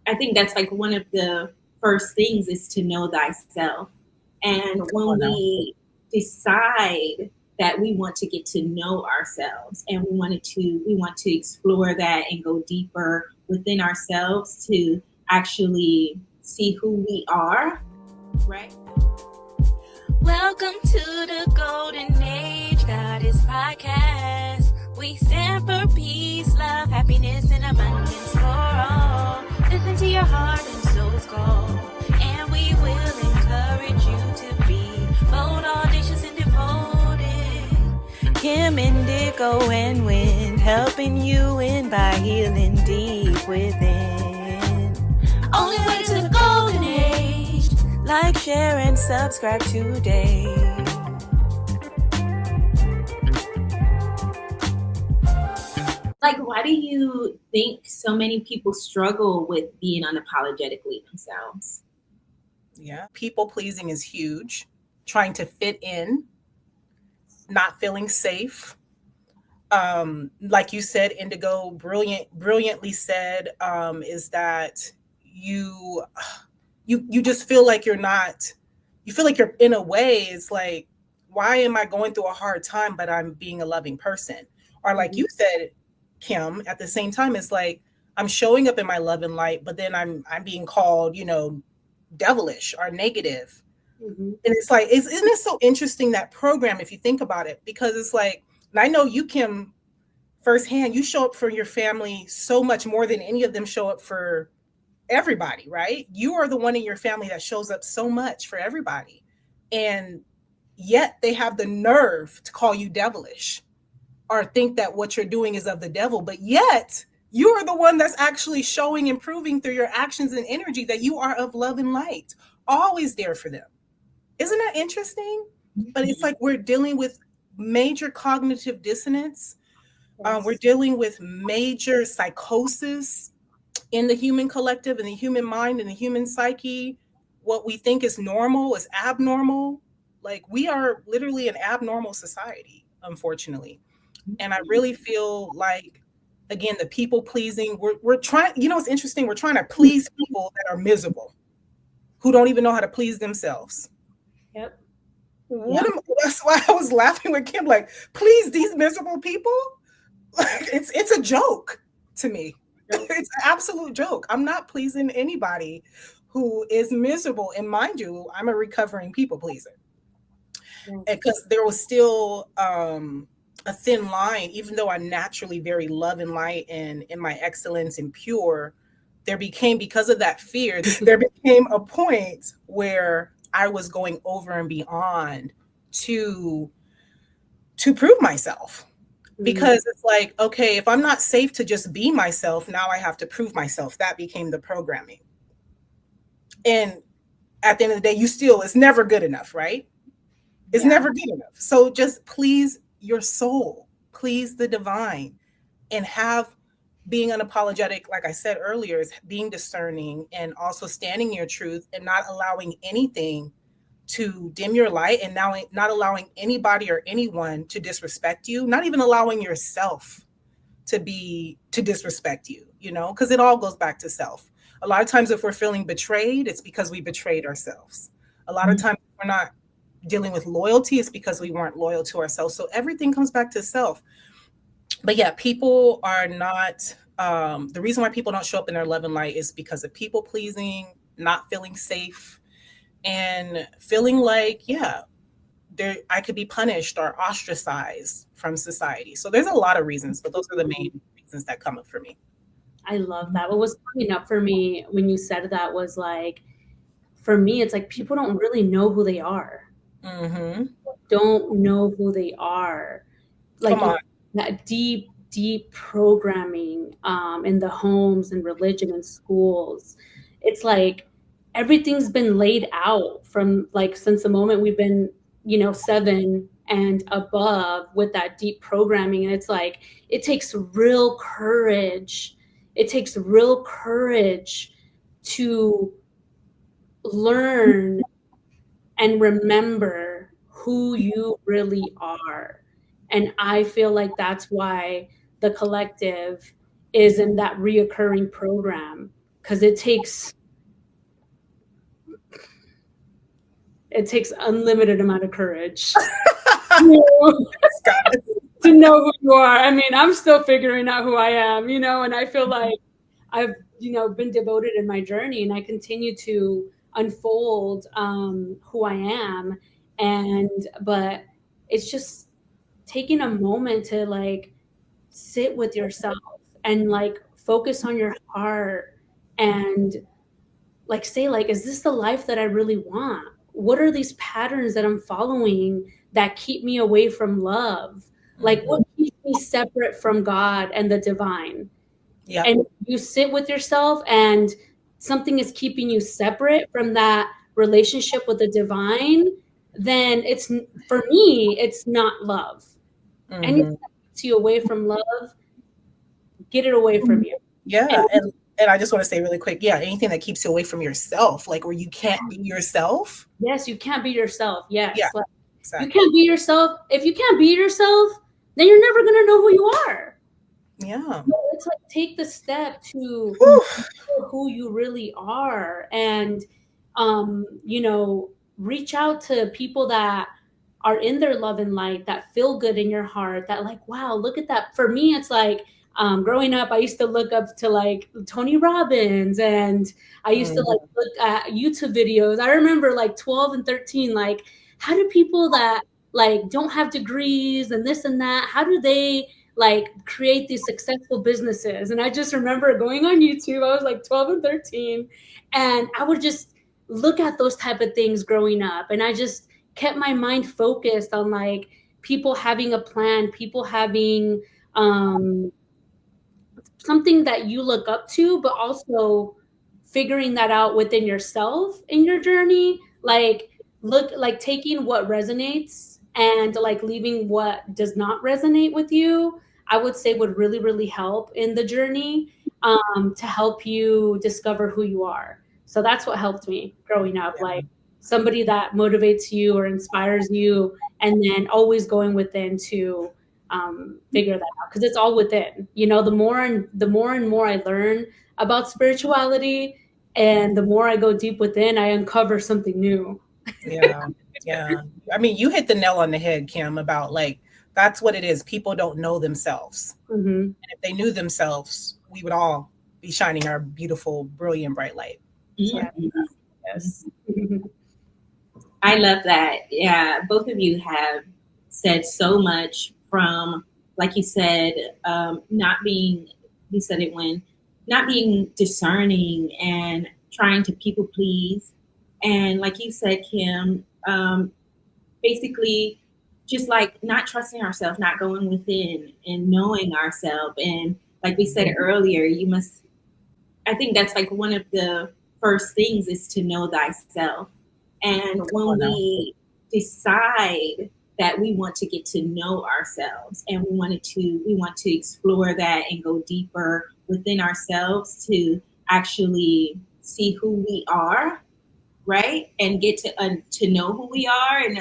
I think that's like one of the first things is to know thyself. And Oh, when no. we decide that we want to get to know ourselves and we want to explore that and go deeper within ourselves to actually see who we are, right? Welcome to the Golden Age Goddess Podcast. We stand for peace, love, happiness, and abundance for all. Listen to your heart and soul's call, and we will encourage you to be bold, audacious, and devoted. Kim, Indigo, and Wind, helping you in by healing deep within. Only way to the Golden Age. Like, share, and subscribe today. Like, why do you think so many people struggle with being unapologetically themselves? Yeah. People pleasing is huge. Trying to fit in, not feeling safe. Like you said, Indigo, brilliantly said, is that you you just feel like you're not, you feel like you're in a way, it's like, why am I going through a hard time, but I'm being a loving person? Or like you said, Kim, at the same time, it's like I'm showing up in my love and light, but then I'm being called, devilish or negative. Mm-hmm. And it's like, isn't it so interesting, that program, if you think about it? Because it's like, and I know you, Kim, firsthand, you show up for your family so much more than any of them show up for everybody, right? You are the one in your family that shows up so much for everybody. And yet they have the nerve to call you devilish or think that what you're doing is of the devil. But yet you are the one that's actually showing and proving through your actions and energy that you are of love and light, always there for them. Isn't that interesting? But it's like we're dealing with major cognitive dissonance. We're dealing with major psychosis in the human collective, in the human mind, in the human psyche. What we think is normal is abnormal. Like, we are literally an abnormal society, unfortunately. And I really feel like, again, the people pleasing, we're trying, it's interesting, we're trying to please people that are miserable, who don't even know how to please themselves. Yep. That's why I was laughing with Kim, like, please these miserable people. Like, it's a joke to me. It's an absolute joke. I'm not pleasing anybody who is miserable. And mind you, I'm a recovering people pleaser. Because there was still a thin line, even though I'm naturally very love and light and in my excellence and pure, there became, because of that fear, there became a point where I was going over and beyond to prove myself. Because it's like, okay, if I'm not safe to just be myself, now I have to prove myself. That became the programming. And at the end of the day, it's never good enough, right? It's never good enough. So just please your soul, please the divine, and have being unapologetic, like I said earlier, is being discerning and also standing in your truth and not allowing anything to dim your light, and now not allowing anybody or anyone to disrespect you, not even allowing yourself to disrespect you, because it all goes back to self. A lot of times if we're feeling betrayed, it's because we betrayed ourselves. A lot of times we're not dealing with loyalty, it's because we weren't loyal to ourselves. So everything comes back to self. But yeah, people are not, the reason why people don't show up in their love and light is because of people pleasing, not feeling safe, and feeling like, I could be punished or ostracized from society. So there's a lot of reasons, but those are the main reasons that come up for me. I love that. What was coming up for me when you said that was like, for me, it's like people don't really know who they are. Don't know who they are. Like that deep programming in the homes and religion and schools. It's like everything's been laid out from like since the moment we've been 7 and above with that deep programming. And it's like it takes real courage. It takes real courage to learn and remember who you really are. And I feel like that's why the collective is in that reoccurring program, because it takes unlimited amount of courage to know who you are. I mean, I'm still figuring out who I am, and I feel like I've, been devoted in my journey, and I continue to unfold who I am. But it's just taking a moment to like sit with yourself and like focus on your heart and like say like, is this the life that I really want? What are these patterns that I'm following that keep me away from love? Like what keeps me separate from God and the divine? Yeah. And you sit with yourself and something is keeping you separate from that relationship with the divine, then it's, for me, it's not love. Anything that keeps you away from love, get it away from you. Yeah. And I just want to say really quick, anything that keeps you away from yourself, like where you can't be yourself. Yes, you can't be yourself. Yes. Yeah, like, exactly. You can't be yourself. If you can't be yourself, then you're never going to know who you are. Yeah. It's like take the step to know who you really are and, reach out to people that are in their love and light, that feel good in your heart, that like, wow, look at that. For me, it's like, growing up, I used to look up to like Tony Robbins, and I used to like look at YouTube videos. I remember like 12 and 13, like how do people that like don't have degrees and this and that, how do they like create these successful businesses? And I just remember going on YouTube. I was like 12 and 13, and I would just look at those type of things growing up, and I just kept my mind focused on like people having a plan, people having something that you look up to, but also figuring that out within yourself in your journey. Like taking what resonates and like leaving what does not resonate with you, I would say would really, really help in the journey, to help you discover who you are. So that's what helped me growing up, like somebody that motivates you or inspires you, and then always going within to figure that out, because it's all within. The more and more I learn about spirituality, and the more I go deep within, I uncover something new. Yeah. I mean, you hit the nail on the head, Kim, about like that's what it is. People don't know themselves, and if they knew themselves, we would all be shining our beautiful, brilliant, bright light. So, yes. I love that. Yeah, both of you have said so much, from, like you said, not being discerning and trying to people please. And like you said, Kim, basically just like not trusting ourselves, not going within and knowing ourselves. And like we said earlier, I think that's like one of the first things is to know thyself. And when we decide that we want to get to know ourselves, and we want to explore that and go deeper within ourselves to actually see who we are, right? And get to know who we are and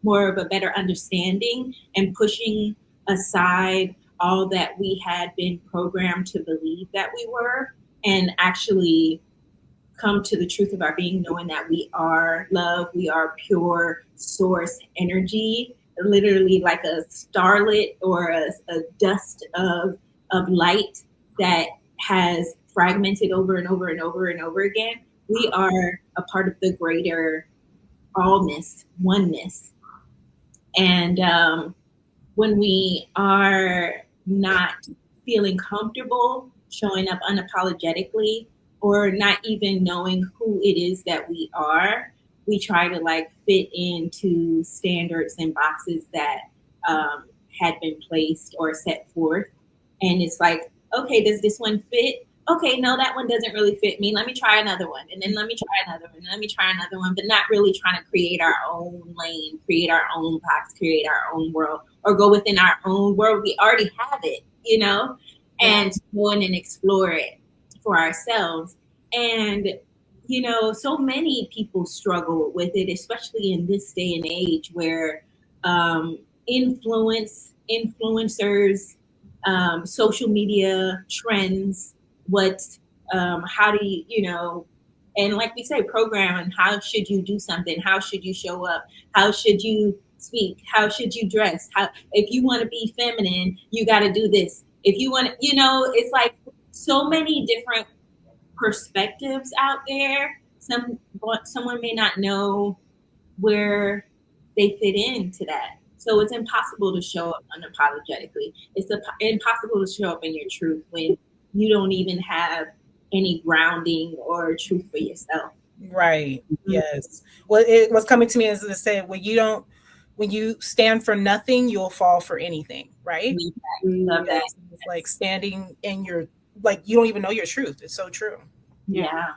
more of a better understanding, and pushing aside all that we had been programmed to believe that we were, and actually come to the truth of our being, knowing that we are love, we are pure source energy, literally like a starlit or a dust of light that has fragmented over and over and over and over again. We are a part of the greater allness, oneness. And when we are not feeling comfortable showing up unapologetically, or not even knowing who it is that we are, we try to like fit into standards and boxes that had been placed or set forth. And it's like, okay, does this one fit? Okay, no, that one doesn't really fit me. Let me try another one. And then let me try another one. And let me try another one, but not really trying to create our own lane, create our own box, create our own world, or go within our own world. We already have it, and go in and explore it for ourselves. And so many people struggle with it, especially in this day and age where influencers, social media trends, what how do you, and like we say, program, and how should you do something? How should you show up? How should you speak? How should you dress? If you want to be feminine, you got to do this. If you want to, it's like so many different perspectives out there. Someone may not know where they fit into that. So it's impossible to show up unapologetically. It's impossible to show up in your truth when you don't even have any grounding or truth for yourself. Right. Mm-hmm. Yes. Well, it was coming to me as I said, when you stand for nothing, you'll fall for anything. Right. Love that. It's like standing in your, like, you don't even know your truth. It's so true. Yeah.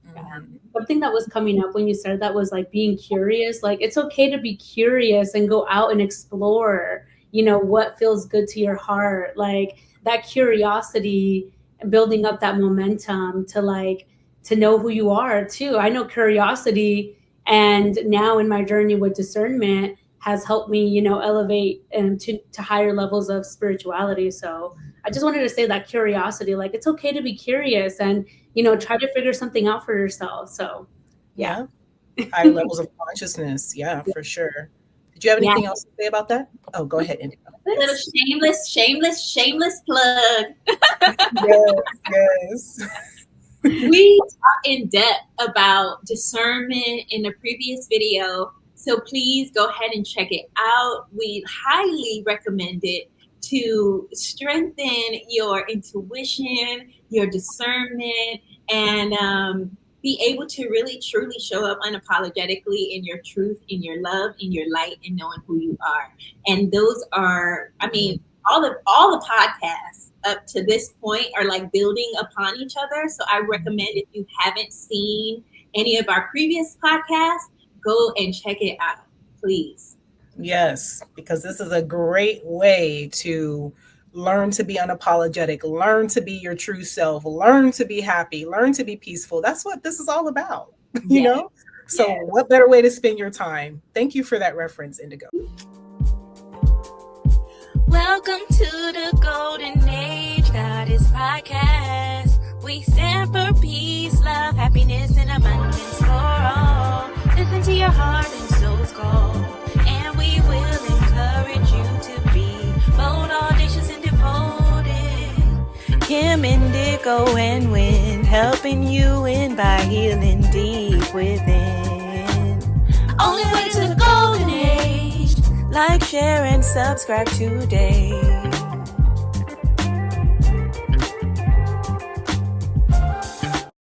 Mm-hmm. Something that was coming up when you said that was like being curious. Like, it's okay to be curious and go out and explore, what feels good to your heart. Like that curiosity and building up that momentum to know who you are too. I know curiosity, and now in my journey with discernment has helped me, elevate and to higher levels of spirituality. So I just wanted to say that curiosity, like it's okay to be curious and, try to figure something out for yourself. So yeah. Higher levels of consciousness. Yeah, for sure. Did you have anything else to say about that? Oh, go ahead, Indigo. Little shameless plug. Yes. We talked in depth about discernment in the previous video, so please go ahead and check it out. We highly recommend it to strengthen your intuition, your discernment, and be able to really truly show up unapologetically in your truth, in your love, in your light, and knowing who you are. And those are, all the podcasts up to this point are like building upon each other. So I recommend, if you haven't seen any of our previous podcasts, go and check it out, please. Yes, because this is a great way to learn to be unapologetic, learn to be your true self, learn to be happy, learn to be peaceful. That's what this is all about, you know? So what better way to spend your time? Thank you for that reference, Indigo. Welcome to the Golden Age Goddess Podcast. We stand for peace, love, happiness, and abundance for all. Listen to your heart and soul's call, and we will encourage you to be bold, audacious, and devoted. Kim, Indigo, and Wind, helping you win by healing deep within. Only way to the Golden Age. Like, share, and subscribe today.